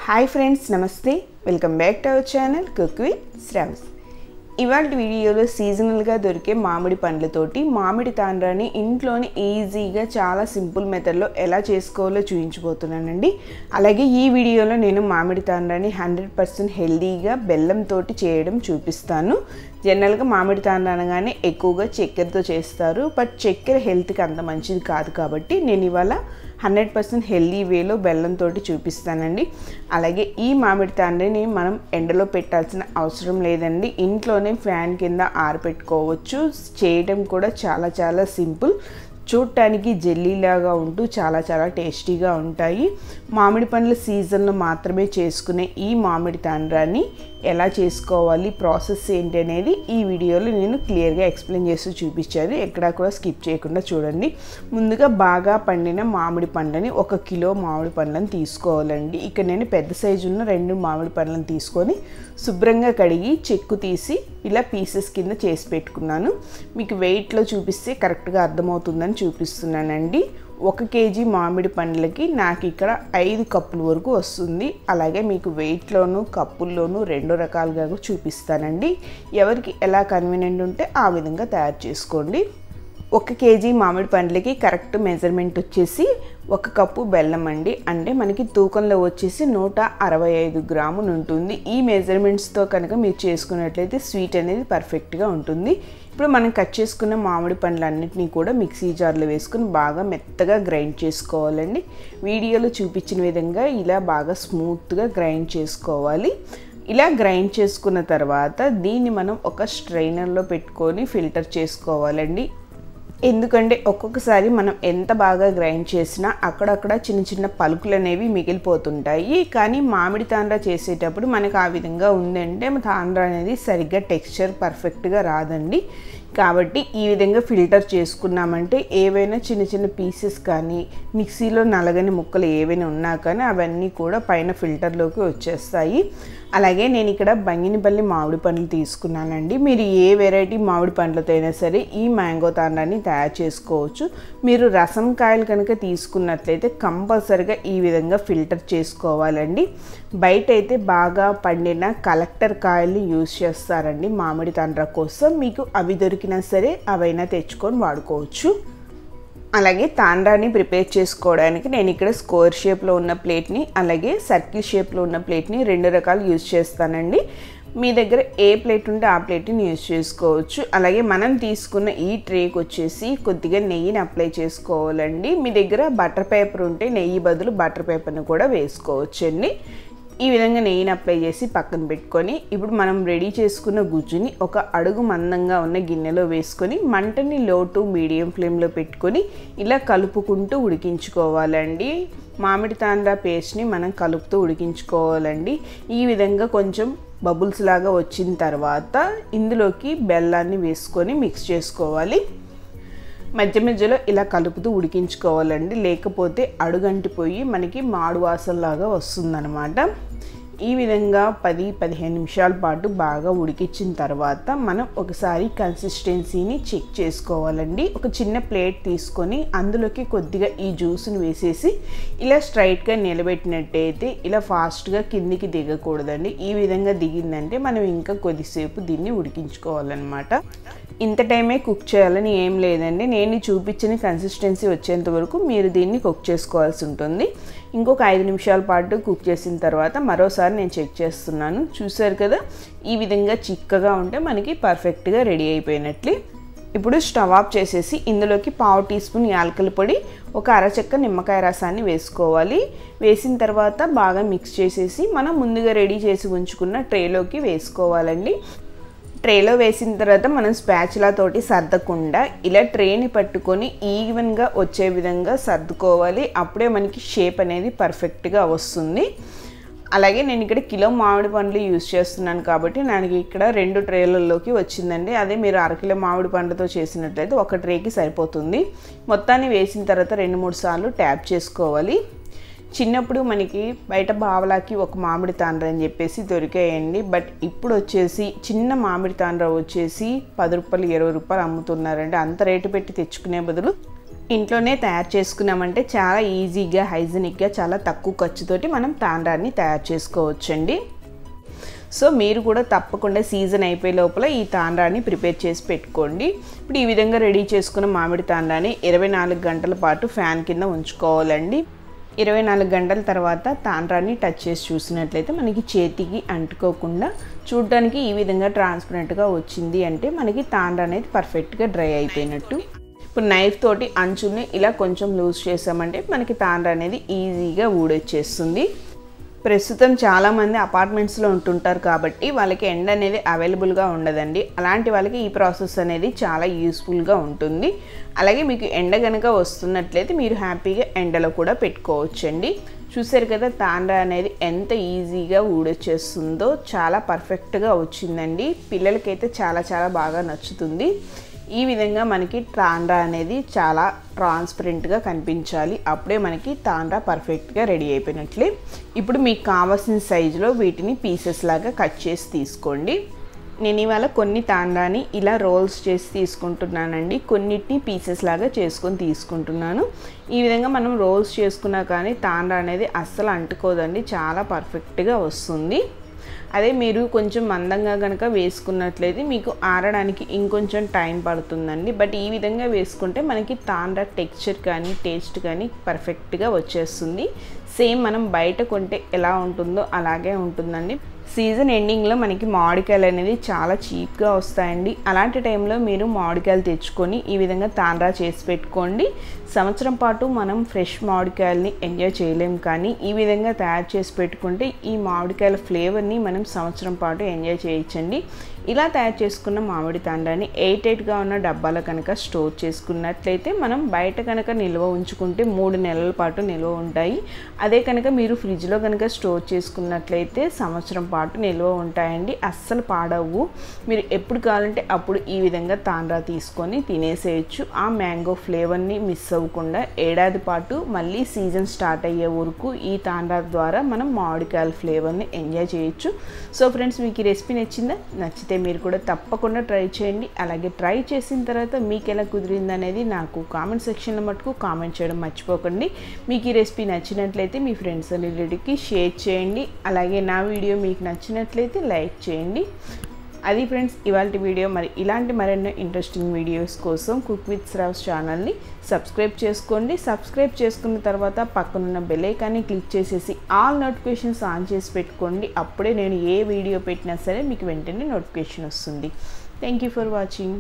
Hi friends, నమస్తే. Welcome back to our channel cook with Shravs. ఇవాళ వీడియోలో సీజనల్గా దొరికే మామిడి పండ్లతోటి మామిడి తాండ్రాన్ని ఇంట్లోనే ఈజీగా చాలా సింపుల్ మెథడ్లో ఎలా చేసుకోవాలో చూపించబోతున్నానండి. అలాగే ఈ వీడియోలో నేను మామిడి తాండ్రాన్ని 100% హెల్దీగా బెల్లంతో చేయడం చూపిస్తాను. జనరల్గా మామిడి తాండ్రా అనగానే ఎక్కువగా చక్కెరతో చేస్తారు, బట్ చక్కెర హెల్త్కి అంత మంచిది కాదు కాబట్టి నేను ఇవాళ 100% హెల్దీ వేలో బెల్లంతో చూపిస్తానండి. అలాగే ఈ మామిడి తాండ్రాన్ని మనం ఎండలో పెట్టాల్సిన అవసరం లేదండి. ఇంట్లోనే ఫ్యాన్ కింద ఆరబెట్టుకోవచ్చు. చేయడం కూడా చాలా సింపుల్. చూడటానికి జెల్లీలాగా ఉంటూ చాలా టేస్టీగా ఉంటాయి. మామిడి పండ్ల సీజన్లో మాత్రమే చేసుకునే ఈ మామిడి తాండ్రాన్ని ఎలా చేసుకోవాలి, ప్రాసెస్ ఏంటి అనేది ఈ వీడియోలో నేను క్లియర్గా ఎక్స్ప్లెయిన్ చేస్తూ చూపించాను. ఎక్కడా కూడా స్కిప్ చేయకుండా చూడండి. ముందుగా బాగా పండిన మామిడి పండ్లని 1 కిలో మామిడి పండ్లను తీసుకోవాలండి. ఇక్కడ నేను పెద్ద సైజు ఉన్న 2 మామిడి పండ్లను తీసుకొని శుభ్రంగా కడిగి చెక్కు తీసి ఇలా పీసెస్ కింద చేసి పెట్టుకున్నాను. మీకు వెయిట్లో చూపిస్తే కరెక్ట్గా అర్థమవుతుందని చూపిస్తున్నానండి. 1 కేజీ మామిడి పండ్లకి నాకు ఇక్కడ 5 కప్పుల వరకు వస్తుంది. అలాగే మీకు వెయిట్లోను కప్పుల్లోనూ 2 రకాలుగా చూపిస్తానండి. ఎవరికి ఎలా కన్వీనియంట్ ఉంటే ఆ విధంగా తయారు చేసుకోండి. 1 కేజీ మామిడి పండ్లకి కరెక్ట్ మెజర్మెంట్ వచ్చేసి 1 కప్పు బెల్లం అండి. అంటే మనకి తూకంలో వచ్చేసి 165 గ్రాములు ఉంటుంది. ఈ మెజర్మెంట్స్తో కనుక మీరు చేసుకున్నట్లయితే స్వీట్ అనేది పర్ఫెక్ట్గా ఉంటుంది. ఇప్పుడు మనం కట్ చేసుకున్న మామిడి పండ్లన్నింటినీ కూడా మిక్సీ జార్లో వేసుకుని బాగా మెత్తగా గ్రైండ్ చేసుకోవాలండి. వీడియోలో చూపించిన విధంగా ఇలా బాగా స్మూత్గా గ్రైండ్ చేసుకోవాలి. ఇలా గ్రైండ్ చేసుకున్న తర్వాత దీన్ని మనం ఒక స్ట్రైనర్లో పెట్టుకొని ఫిల్టర్ చేసుకోవాలండి. ఎందుకంటే ఒక్కొక్కసారి మనం ఎంత బాగా గ్రైండ్ చేసినా అక్కడక్కడ చిన్న పలుకులు అనేవి మిగిలిపోతుంటాయి. కానీ మామిడి తాండ్రా చేసేటప్పుడు మనకు ఆ విధంగా ఉందంటే తాండ్రా అనేది సరిగ్గా టెక్స్చర్ పర్ఫెక్ట్గా రాదండి. కాబట్టి ఈ విధంగా ఫిల్టర్ చేసుకున్నామంటే ఏవైనా చిన్న పీసెస్ కానీ మిక్సీలో నలగని ముక్కలు ఏవైనా ఉన్నా కానీ అవన్నీ కూడా పైన ఫిల్టర్లోకి వచ్చేస్తాయి. అలాగే నేను ఇక్కడ బంగినపల్లి మామిడి పండ్లు తీసుకున్నానండి. మీరు ఏ వెరైటీ మామిడి పండ్లతో అయినా సరే ఈ మ్యాంగో తాండ్రాన్ని తయారు చేసుకోవచ్చు. మీరు రసం కాయలు కనుక తీసుకున్నట్లయితే కంపల్సరిగా ఈ విధంగా ఫిల్టర్ చేసుకోవాలండి. బయట అయితే బాగా పండిన కలెక్టర్ కాయల్ని యూజ్ చేస్తారండి మామిడి తాండ్రా కోసం. మీకు అవి దొరికినా సరే అవైనా తెచ్చుకొని వాడుకోవచ్చు. అలాగే తాండ్రాన్ని ప్రిపేర్ చేసుకోవడానికి నేను ఇక్కడ స్క్వేర్ షేప్లో ఉన్న ప్లేట్ని అలాగే సర్కిల్ షేప్లో ఉన్న ప్లేట్ని 2 రకాలు యూజ్ చేస్తానండి. మీ దగ్గర ఏ ప్లేట్ ఉంటే ఆ ప్లేట్ని యూజ్ చేసుకోవచ్చు. అలాగే మనం తీసుకున్న ఈ ట్రేకి వచ్చేసి కొద్దిగా నెయ్యిని అప్లై చేసుకోవాలండి. మీ దగ్గర బటర్ పేపర్ ఉంటే నెయ్యి బదులు బటర్ పేపర్ని కూడా వేసుకోవచ్చండి. ఈ విధంగా నెయ్యిని అప్లై చేసి పక్కన పెట్టుకొని ఇప్పుడు మనం రెడీ చేసుకున్న గుజ్జుని ఒక అడుగు మందంగా ఉన్న గిన్నెలో వేసుకొని మంటని లో టు మీడియం ఫ్లేమ్లో పెట్టుకొని ఇలా కలుపుకుంటూ ఉడికించుకోవాలండి. మామిడి తాండ్రా పేస్ట్ని మనం కలుపుతూ ఉడికించుకోవాలండి. ఈ విధంగా కొంచెం బబుల్స్ లాగా వచ్చిన తర్వాత ఇందులోకి బెల్లాన్ని వేసుకొని మిక్స్ చేసుకోవాలి. మధ్యలో ఇలా కలుపుతూ ఉడికించుకోవాలండి. లేకపోతే అడుగంటిపోయి మనకి మాడు వాసనలాగా వస్తుందన్నమాట. ఈ విధంగా 10-15 నిమిషాల పాటు బాగా ఉడికించిన తర్వాత మనం ఒకసారి కన్సిస్టెన్సీని చెక్ చేసుకోవాలండి. ఒక చిన్న ప్లేట్ తీసుకొని అందులోకి కొద్దిగా ఈ జ్యూస్ని వేసేసి ఇలా స్ట్రైట్గా నిలబెట్టినట్టయితే ఇలా ఫాస్ట్గా కిందికి దిగకూడదండి. ఈ విధంగా దిగిందంటే మనం ఇంకా కొద్దిసేపు దీన్ని ఉడికించుకోవాలన్నమాట. ఇంత టైమే కుక్ చేయాలని ఏం లేదండి. నేను చూపించిన కన్సిస్టెన్సీ వచ్చేంత వరకు మీరు దీన్ని కుక్ చేసుకోవాల్సి ఉంటుంది. ఇంకొక 5 నిమిషాల పాటు కుక్ చేసిన తర్వాత మరోసారి నేను చెక్ చేస్తున్నాను. చూసారు కదా, ఈ విధంగా చిక్కగా ఉంటే మనకి పర్ఫెక్ట్గా రెడీ అయిపోయినట్లే. ఇప్పుడు స్టవ్ ఆఫ్ చేసేసి ఇందులోకి 1/2 టీ స్పూన్ యాలకుల పొడి, ఒక అరచెక్క నిమ్మకాయ రసాన్ని వేసుకోవాలి. వేసిన తర్వాత బాగా మిక్స్ చేసేసి మనం ముందుగా రెడీ చేసి ఉంచుకున్న ట్రేలోకి వేసుకోవాలండి. ట్రేలో వేసిన తర్వాత మనం స్పాచులా తోటి సర్దకుండా ఇలా ట్రేని పట్టుకొని ఈవెన్గా వచ్చే విధంగా సర్దుకోవాలి. అప్పుడే మనకి షేప్ అనేది పర్ఫెక్ట్గా వస్తుంది. అలాగే నేను ఇక్కడ కిలో మామిడి పండ్లు యూజ్ చేస్తున్నాను కాబట్టి నాకు ఇక్కడ 2 ట్రేలలోకి వచ్చిందండి. అదే మీరు 1/2 కిలో మామిడి పండ్లతో చేసినట్లయితే 1 ట్రేకి సరిపోతుంది. మొత్తాన్ని వేసిన తర్వాత 2-3 సార్లు ట్యాప్ చేసుకోవాలి. చిన్నప్పుడు మనకి బయట బావలాకి ఒక మామిడి తాండ్రా అని చెప్పేసి దొరికాయండి. బట్ ఇప్పుడు వచ్చేసి చిన్న మామిడి తాండ్రా వచ్చేసి 10 రూపాయలు 20 రూపాయలు అమ్ముతున్నారండి. అంత రేటు పెట్టి తెచ్చుకునే బదులు ఇంట్లోనే తయారు చేసుకున్నామంటే చాలా ఈజీగా హైజీనిక్గా చాలా తక్కువ ఖర్చుతోటి మనం తాండ్రాన్ని తయారు చేసుకోవచ్చండి. సో మీరు కూడా తప్పకుండా సీజన్ అయిపోయే లోపల ఈ తాండ్రాన్ని ప్రిపేర్ చేసి పెట్టుకోండి. ఇప్పుడు ఈ విధంగా రెడీ చేసుకున్న మామిడి తాండ్రాన్ని 24 గంటల పాటు ఫ్యాన్ కింద ఉంచుకోవాలండి. 24 గంటల తర్వాత తాండ్రాన్ని టచ్ చేసి చూసినట్లయితే మనకి చేతికి అంటుకోకుండా చూడడానికి ఈ విధంగా ట్రాన్స్పరెంట్గా వచ్చింది అంటే మనకి తాండ్రా అనేది పర్ఫెక్ట్గా డ్రై అయిపోయినట్టు. ఇప్పుడు నైఫ్ తోటి అంచుల్ని ఇలా కొంచెం లూజ్ చేసామంటే మనకి తాండ్రా అనేది ఈజీగా ఊడొచ్చేస్తుంది. ప్రస్తుతం చాలామంది అపార్ట్మెంట్స్లో ఉంటుంటారు కాబట్టి వాళ్ళకి ఎండ అనేది అవైలబుల్గా ఉండదండి. అలాంటి వాళ్ళకి ఈ ప్రాసెస్ అనేది చాలా యూస్ఫుల్గా ఉంటుంది. అలాగే మీకు ఎండ కనుక వస్తున్నట్లయితే మీరు హ్యాపీగా ఎండలో కూడా పెట్టుకోవచ్చండి. చూసారు కదా తాండ్రా అనేది ఎంత ఈజీగా ఊడొచ్చేస్తుందో, చాలా పర్ఫెక్ట్గా వచ్చిందండి. పిల్లలకైతే చాలా చాలా బాగా నచ్చుతుంది. ఈ విధంగా మనకి తాండ్రా అనేది చాలా ట్రాన్స్పరెంట్గా కనిపించాలి. అప్పుడే మనకి తాండ్రా పర్ఫెక్ట్గా రెడీ అయిపోయినట్లే. ఇప్పుడు మీకు కావాల్సిన సైజులో వీటిని పీసెస్ లాగా కట్ చేసి తీసుకోండి. నేను ఇవాళ కొన్ని తాండ్రాని ఇలా రోల్స్ చేసి తీసుకుంటున్నానండి. కొన్నిటిని పీసెస్ లాగా చేసుకొని తీసుకుంటున్నాను. ఈ విధంగా మనం రోల్స్ చేసుకున్నా కానీ తాండ్రా అనేది అస్సలు అంటుకోదండి, చాలా పర్ఫెక్ట్గా వస్తుంది. అదే మీరు కొంచెం మందంగా కనుక వేసుకున్నట్లయితే మీకు ఆరడానికి ఇంకొంచెం టైం పడుతుందండి. బట్ ఈ విధంగా వేసుకుంటే మనకి తాండ్రా టెక్స్చర్ కానీ టేస్ట్ కానీ పర్ఫెక్ట్గా వచ్చేస్తుంది. సేమ్ మనం బయట కొంటే ఎలా ఉంటుందో అలాగే ఉంటుందండి. సీజన్ ఎండింగ్లో మనకి మామిడికాయలు అనేది చాలా చీప్గా వస్తాయండి. అలాంటి టైంలో మీరు మామిడికాయలు తెచ్చుకొని ఈ విధంగా తాండ్రా చేసి పెట్టుకోండి. సంవత్సరం పాటు మనం ఫ్రెష్ మామిడికాయలని ఎంజాయ్ చేయలేము, కానీ ఈ విధంగా తయారు చేసి పెట్టుకుంటే ఈ మామిడికాయల ఫ్లేవర్ని మనం సంవత్సరం పాటు ఎంజాయ్ చేయొచ్చండి. ఇలా తయారు చేసుకున్న మామిడి తాండ్రాని 8గా ఉన్న డబ్బాలో కనుక స్టోర్ చేసుకున్నట్లయితే మనం బయట కనుక నిల్వ ఉంచుకుంటే 3 నెలల పాటు నిల్వ ఉంటాయి. అదే కనుక మీరు ఫ్రిడ్జ్లో కనుక స్టోర్ చేసుకున్నట్లయితే సంవత్సరం పాటు నిల్వ ఉంటాయండి, అస్సలు పాడవు. మీరు ఎప్పుడు కావాలంటే అప్పుడు ఈ విధంగా తాండ్రా తీసుకొని తినేసేయచ్చు. ఆ మ్యాంగో ఫ్లేవర్ని మిస్ అవ్వకుండా ఏడాది పాటు మళ్ళీ సీజన్ స్టార్ట్ అయ్యే వరకు ఈ తాండ్రా ద్వారా మనం మామిడికాయల ఫ్లేవర్ని ఎంజాయ్ చేయొచ్చు. సో ఫ్రెండ్స్, మీకు ఈ రెసిపీ నచ్చిందా? నచ్చితే మీరు కూడా తప్పకుండా ట్రై చేయండి. అలాగే ట్రై చేసిన తర్వాత మీకు ఎలా కుదిరింది అనేది నాకు కామెంట్ సెక్షన్లో మటుకు కామెంట్ చేయడం మర్చిపోకండి. మీకు ఈ రెసిపీ నచ్చినట్లయితే మీ ఫ్రెండ్స్ అండ్ రిలేటివ్కి షేర్ చేయండి. అలాగే నా వీడియో మీకు నచ్చినట్లయితే లైక్ చేయండి. అది ఫ్రెండ్స్ ఇవాల్టి వీడియో. మరి ఇలాంటి మరెన్నో ఇంట్రెస్టింగ్ వీడియోస్ కోసం కుక్ విత్ శ్రావ్స్ ఛానల్ని సబ్స్క్రైబ్ చేసుకోండి. సబ్స్క్రైబ్ చేసుకున్న తర్వాత పక్కనున్న బెల్ ఐకాన్ని క్లిక్ చేసేసి ఆల్ నోటిఫికేషన్స్ ఆన్ చేసి పెట్టుకోండి. అప్పుడే నేను ఏ వీడియో పెట్టినా సరే మీకు వెంటనే నోటిఫికేషన్ వస్తుంది. Thank you for watching.